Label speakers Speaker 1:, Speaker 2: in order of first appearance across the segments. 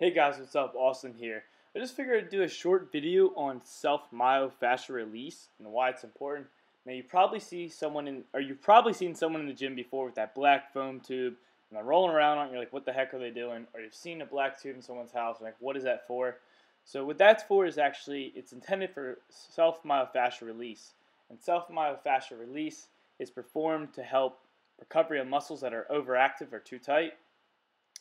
Speaker 1: Hey guys, what's up? Austin here. I just figured I'd do a short video on self myofascial release and why it's important. Now you've probably seen someone in the gym before with that black foam tube and they're rolling around on it, you're like, what the heck are they doing? Or you've seen a black tube in someone's house, like, what is that for? So what that's for is actually it's intended for self myofascial release. And self myofascial release is performed to help recovery of muscles that are overactive or too tight.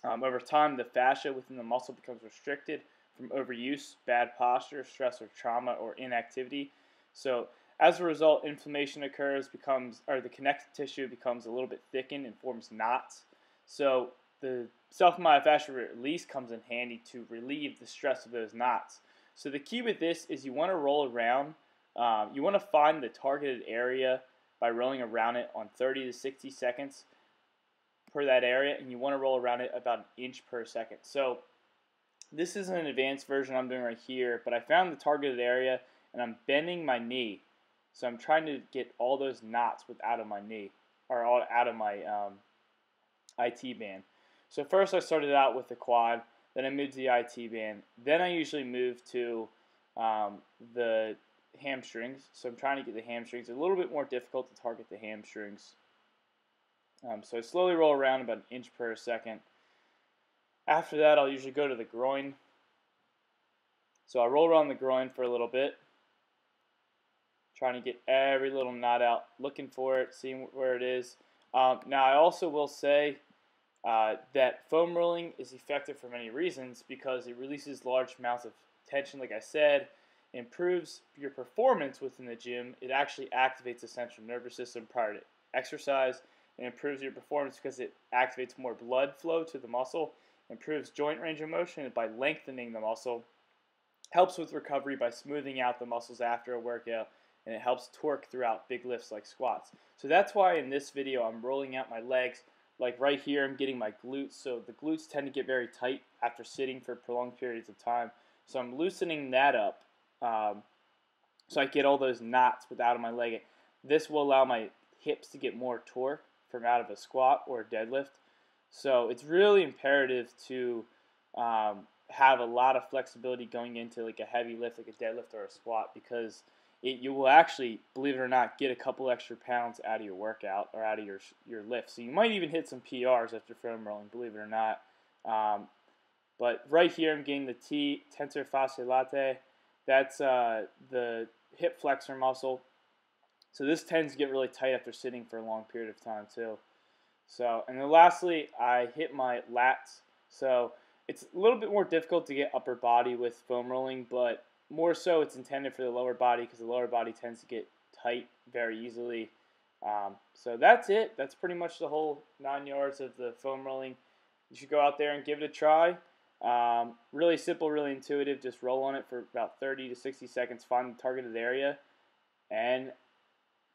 Speaker 1: Over time, the fascia within the muscle becomes restricted from overuse, bad posture, stress or trauma, or inactivity. So as a result, inflammation occurs, the connective tissue becomes a little bit thickened and forms knots. So the self-myofascial release comes in handy to relieve the stress of those knots. So the key with this is you want to roll around. You want to find the targeted area by rolling around it on 30 to 60 seconds per that area, and you want to roll around it about an inch per second. So this is an advanced version I'm doing right here, but I found the targeted area and I'm bending my knee. So I'm trying to get all those knots out of my knee, or out of my IT band. So first I started out with the quad, then I moved to the IT band, then I usually move to the hamstrings. So I'm trying to get the hamstrings. It's a little bit more difficult to target the hamstrings. So I slowly roll around about an inch per second. After that, I'll usually go to the groin. So I roll around the groin for a little bit, trying to get every little knot out, looking for it, seeing where it is. Now, I also will say that foam rolling is effective for many reasons because it releases large amounts of tension, like I said, improves your performance within the gym. It actually activates the central nervous system prior to exercise. It improves your performance because it activates more blood flow to the muscle, improves joint range of motion by lengthening the muscle, helps with recovery by smoothing out the muscles after a workout, and it helps torque throughout big lifts like squats. So that's why in this video I'm rolling out my legs. Like right here I'm getting my glutes, so the glutes tend to get very tight after sitting for prolonged periods of time. So I'm loosening that up so I get all those knots out of my leg. This will allow my hips to get more torque from out of a squat or a deadlift. So it's really imperative to have a lot of flexibility going into like a heavy lift, like a deadlift or a squat, because you will actually, believe it or not, get a couple extra pounds out of your workout or out of your lift. So you might even hit some PRs after foam rolling, believe it or not. But right here I'm getting the tensor fasciae latae. That's the hip flexor muscle. So this tends to get really tight after sitting for a long period of time too. So, and then lastly, I hit my lats. So it's a little bit more difficult to get upper body with foam rolling, but more so it's intended for the lower body because the lower body tends to get tight very easily. So that's it. That's pretty much the whole 9 yards of the foam rolling. You should go out there and give it a try. Really simple, really intuitive. Just roll on it for about 30 to 60 seconds, find the targeted area, and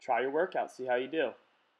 Speaker 1: try your workout, see how you do.